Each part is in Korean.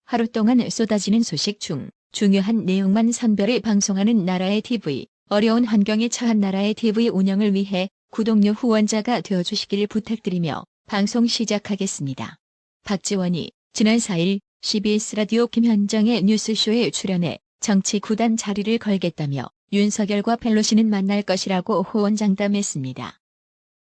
하루 동안 쏟아지는 소식 중 중요한 내용만 선별해 방송하는 나라의 TV, 어려운 환경에 처한 나라의 TV 운영을 위해 구독료 후원자가 되어주시길 부탁드리며 방송 시작하겠습니다. 박지원이 지난 4일 CBS 라디오 김현정의 뉴스쇼에 출연해 정치 구단 자리를 걸겠다며 윤석열과 펠로시는 만날 것이라고 호언장담했습니다.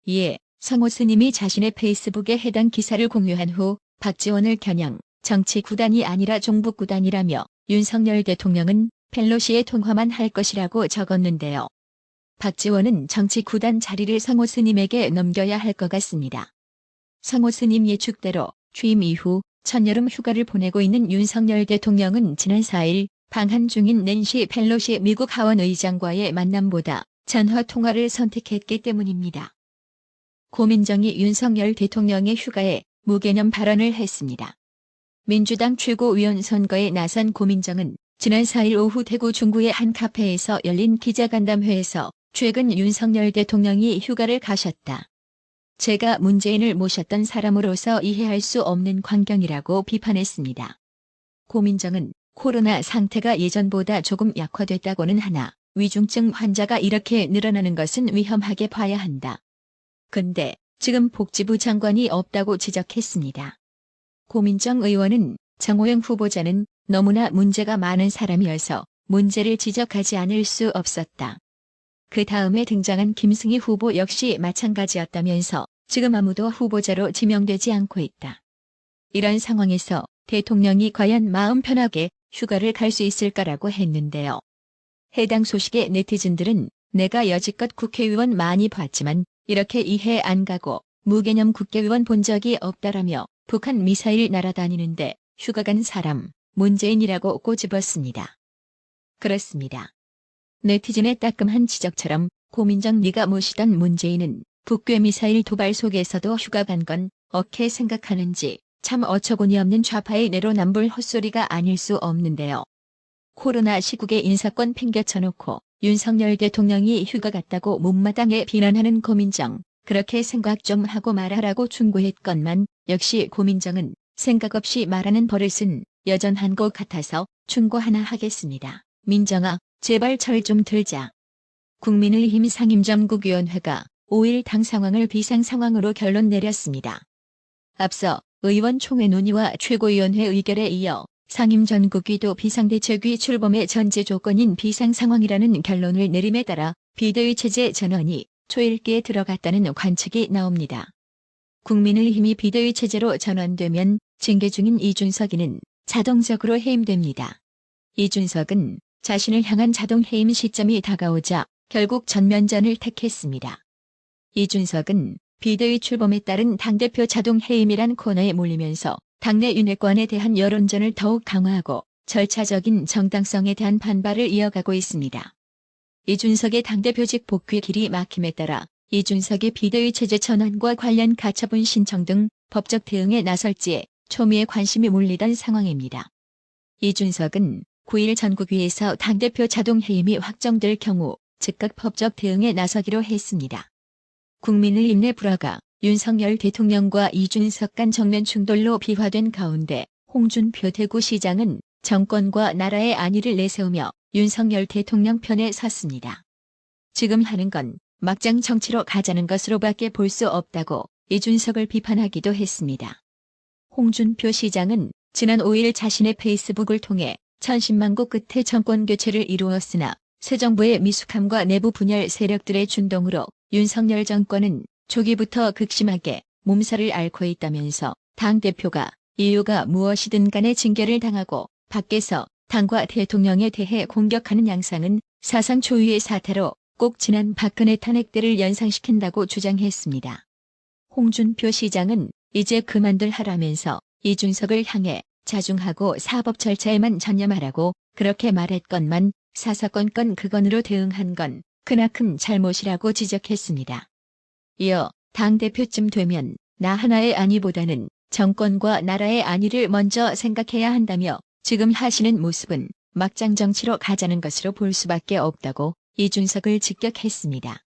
이에 성호 스님이 자신의 페이스북에 해당 기사를 공유한 후 박지원을 겨냥 정치 구단이 아니라 종북 구단이라며 윤석열 대통령은 펠로시의 통화만 할 것이라고 적었는데요. 박지원은 정치 구단 자리를 성호 스님에게 넘겨야 할 것 같습니다. 성호 스님 예측대로 취임 이후 첫여름 휴가를 보내고 있는 윤석열 대통령은 지난 4일 방한 중인 낸시 펠로시 미국 하원 의장과의 만남보다 전화 통화를 선택했기 때문입니다. 고민정이 윤석열 대통령의 휴가에 무개념 발언을 했습니다. 민주당 최고위원 선거에 나선 고민정은 지난 4일 오후 대구 중구의 한 카페에서 열린 기자간담회에서 최근 윤석열 대통령이 휴가를 가셨다. 제가 문재인을 모셨던 사람으로서 이해할 수 없는 광경이라고 비판했습니다. 고민정은 코로나 상태가 예전보다 조금 약화됐다고는 하나 위중증 환자가 이렇게 늘어나는 것은 위험하게 봐야 한다. 근데 지금 복지부 장관이 없다고 지적했습니다. 고민정 의원은 정호영 후보자는 너무나 문제가 많은 사람이어서 문제를 지적하지 않을 수 없었다. 그 다음에 등장한 김승희 후보 역시 마찬가지였다면서 지금 아무도 후보자로 지명되지 않고 있다. 이런 상황에서 대통령이 과연 마음 편하게 휴가를 갈 수 있을까라고 했는데요. 해당 소식에 네티즌들은 내가 여지껏 국회의원 많이 봤지만 이렇게 이해 안 가고 무개념 국회의원 본 적이 없다라며 북한 미사일 날아다니는데 휴가 간 사람 문재인이라고 꼬집었습니다. 그렇습니다. 네티즌의 따끔한 지적처럼 고민정 네가 모시던 문재인은 북괴 미사일 도발 속에서도 휴가 간 건 어떻게 생각하는지 참 어처구니 없는 좌파의 내로남불 헛소리가 아닐 수 없는데요. 코로나 시국에 인사권 팽개쳐놓고 윤석열 대통령이 휴가 갔다고 못마땅해 비난하는 고민정, 그렇게 생각 좀 하고 말하라고 충고했건만 역시 고민정은 생각 없이 말하는 버릇은 여전한 것 같아서 충고 하나 하겠습니다. 민정아, 제발 철 좀 들자. 국민의힘 상임전국위원회가 5일 당 상황을 비상상황으로 결론 내렸습니다. 앞서 의원총회 논의와 최고위원회 의결에 이어 상임전국위도 비상대책위 출범의 전제 조건인 비상상황이라는 결론을 내림에 따라 비대위 체제 전환이 초읽기에 들어갔다는 관측이 나옵니다. 국민의힘이 비대위 체제로 전환되면 징계 중인 이준석이는 자동적으로 해임됩니다. 이준석은 자신을 향한 자동 해임 시점이 다가오자 결국 전면전을 택했습니다. 이준석은 비대위 출범에 따른 당대표 자동 해임이란 코너에 몰리면서 당내 윤회권에 대한 여론전을 더욱 강화하고 절차적인 정당성에 대한 반발을 이어가고 있습니다. 이준석의 당대표직 복귀 길이 막힘에 따라 이준석의 비대위 체제 전환과 관련 가처분 신청 등 법적 대응에 나설지에 초미의 관심이 몰리던 상황입니다. 이준석은 9일 전국위에서 당대표 자동 해임이 확정될 경우 즉각 법적 대응에 나서기로 했습니다. 국민의힘 내 불화가 윤석열 대통령과 이준석 간 정면 충돌로 비화된 가운데 홍준표 대구시장은 정권과 나라의 안위를 내세우며 윤석열 대통령 편에 섰습니다. 지금 하는 건 막장 정치로 가자는 것으로밖에 볼 수 없다고 이준석을 비판하기도 했습니다. 홍준표 시장은 지난 5일 자신의 페이스북을 통해 1010만고 끝에 정권 교체를 이루었으나 새 정부의 미숙함과 내부 분열 세력들의 준동으로 윤석열 정권은 초기부터 극심하게 몸살을 앓고 있다면서 당대표가 이유가 무엇이든 간에 징계를 당하고 밖에서 당과 대통령에 대해 공격하는 양상은 사상 초유의 사태로 꼭 지난 박근혜 탄핵 때를 연상시킨다고 주장했습니다. 홍준표 시장은 이제 그만들 하라면서 이준석을 향해 자중하고 사법 절차에만 전념하라고 그렇게 말했건만 사사건건 그건으로 대응한 건 크나큰 잘못이라고 지적했습니다. 이어 당대표쯤 되면 나 하나의 안위보다는 정권과 나라의 안위를 먼저 생각해야 한다며 지금 하시는 모습은 막장 정치로 가자는 것으로 볼 수밖에 없다고 이준석을 직격했습니다.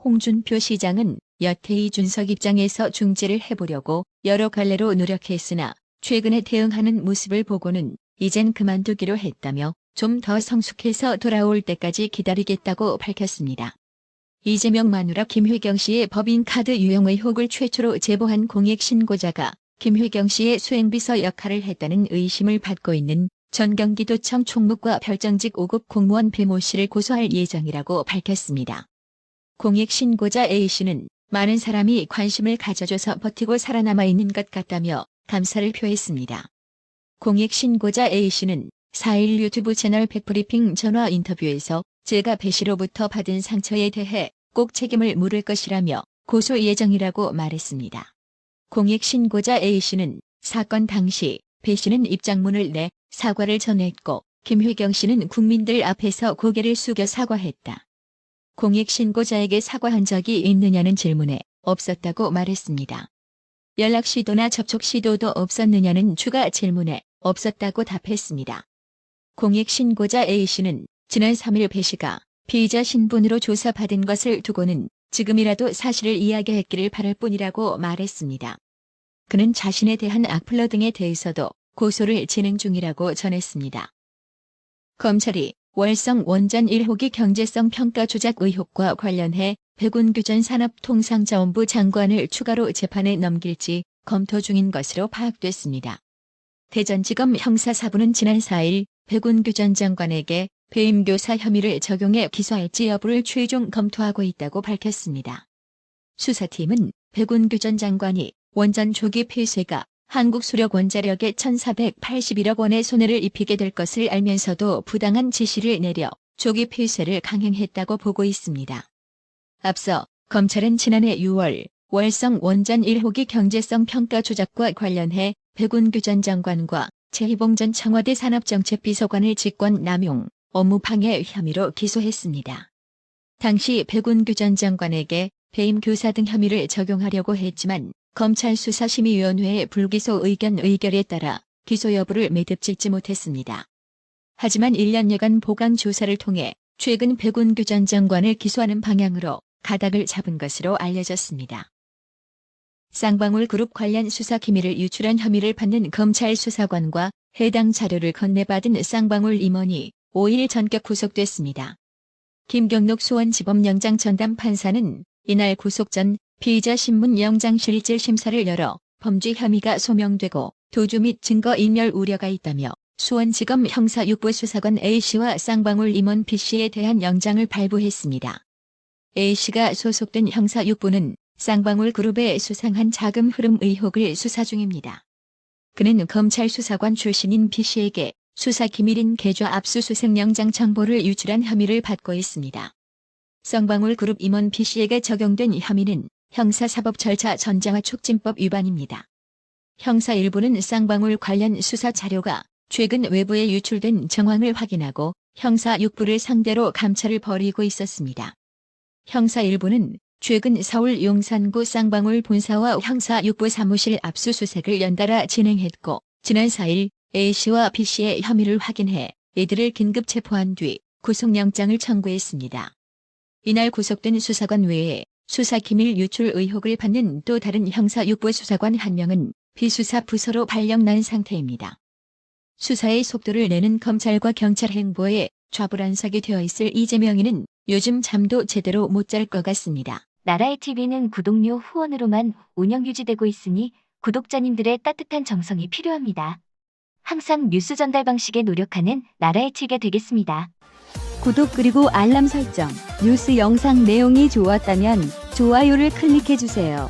홍준표 시장은 여태 이준석 입장에서 중재를 해보려고 여러 갈래로 노력했으나 최근에 대응하는 모습을 보고는 이젠 그만두기로 했다며 좀 더 성숙해서 돌아올 때까지 기다리겠다고 밝혔습니다. 이재명 마누라 김회경 씨의 법인카드 유용 의혹을 최초로 제보한 공익 신고자가 김회경 씨의 수행비서 역할을 했다는 의심을 받고 있는 전 경기도청 총무과 별정직 5급 공무원 배모 씨를 고소할 예정이라고 밝혔습니다. 공익 신고자 A씨는 많은 사람이 관심을 가져줘서 버티고 살아남아 있는 것 같다며 감사를 표했습니다. 공익 신고자 A씨는 4일 유튜브 채널 백브리핑 전화 인터뷰에서 제가 배 씨로부터 받은 상처에 대해 꼭 책임을 물을 것이라며 고소 예정이라고 말했습니다. 공익 신고자 A씨는 사건 당시 배 씨는 입장문을 내 사과를 전했고 김회경 씨는 국민들 앞에서 고개를 숙여 사과했다. 공익 신고자에게 사과한 적이 있느냐는 질문에 없었다고 말했습니다. 연락 시도나 접촉 시도도 없었느냐는 추가 질문에 없었다고 답했습니다. 공익 신고자 A씨는 지난 3일 배 씨가 피의자 신분으로 조사받은 것을 두고는 지금이라도 사실을 이야기했기를 바랄 뿐이라고 말했습니다. 그는 자신에 대한 악플러 등에 대해서도 고소를 진행 중이라고 전했습니다. 검찰이 월성 원전 1호기 경제성 평가 조작 의혹과 관련해 백운규 전 산업통상자원부 장관을 추가로 재판에 넘길지 검토 중인 것으로 파악됐습니다. 대전지검 형사4부는 지난 4일 백운규 전 장관에게 배임교사 혐의를 적용해 기소할지 여부를 최종 검토하고 있다고 밝혔습니다. 수사팀은 백운규 전 장관이 원전 조기 폐쇄가 한국수력원자력에 1,481억 원의 손해를 입히게 될 것을 알면서도 부당한 지시를 내려 조기 폐쇄를 강행했다고 보고 있습니다. 앞서 검찰은 지난해 6월 월성 원전 1호기 경제성 평가 조작과 관련해 백운규 전 장관과 최희봉 전 청와대 산업정책비서관을 직권 남용, 업무 방해 혐의로 기소했습니다. 당시 백운규 전 장관에게 배임 교사 등 혐의를 적용하려고 했지만 검찰 수사심의위원회의 불기소 의견 의결에 따라 기소 여부를 매듭짓지 못했습니다. 하지만 1년여간 보강 조사를 통해 최근 백운규 전 장관을 기소하는 방향으로 가닥을 잡은 것으로 알려졌습니다. 쌍방울그룹 관련 수사 기밀을 유출한 혐의를 받는 검찰 수사관과 해당 자료를 건네받은 쌍방울 임원이 5일 전격 구속됐습니다. 김경록 수원지법영장 전담 판사는 이날 구속 전 피의자 신문 영장실질 심사를 열어 범죄 혐의가 소명되고 도주 및 증거인멸 우려가 있다며 수원지검 형사 6부 수사관 A씨와 쌍방울 임원 B씨에 대한 영장을 발부했습니다. A씨가 소속된 형사 6부는 쌍방울 그룹의 수상한 자금 흐름 의혹을 수사 중입니다. 그는 검찰 수사관 출신인 B씨에게 수사 기밀인 계좌 압수수색 영장 정보를 유출한 혐의를 받고 있습니다. 쌍방울 그룹 임원 B씨에게 적용된 혐의는 형사사법 절차 전장화 촉진법 위반입니다. 형사 1부는 쌍방울 관련 수사 자료가 최근 외부에 유출된 정황을 확인하고 형사 6부를 상대로 감찰을 벌이고 있었습니다. 형사 1부는 최근 서울 용산구 쌍방울 본사와 형사 6부 사무실 압수수색을 연달아 진행했고 지난 4일 A씨와 B씨의 혐의를 확인해 이들을 긴급 체포한 뒤 구속영장을 청구했습니다. 이날 구속된 수사관 외에 수사 기밀 유출 의혹을 받는 또 다른 형사 6부 수사관 한 명은 비수사 부서로 발령난 상태입니다. 수사의 속도를 내는 검찰과 경찰 행보에 좌불안석이 되어 있을 이재명이는 요즘 잠도 제대로 못 잘 것 같습니다. 나라의 TV는 구독료 후원으로만 운영 유지되고 있으니 구독자님들의 따뜻한 정성이 필요합니다. 항상 뉴스 전달 방식에 노력하는 나라의 TV가 되겠습니다. 구독 그리고 알람 설정, 뉴스 영상 내용이 좋았다면 좋아요를 클릭해주세요.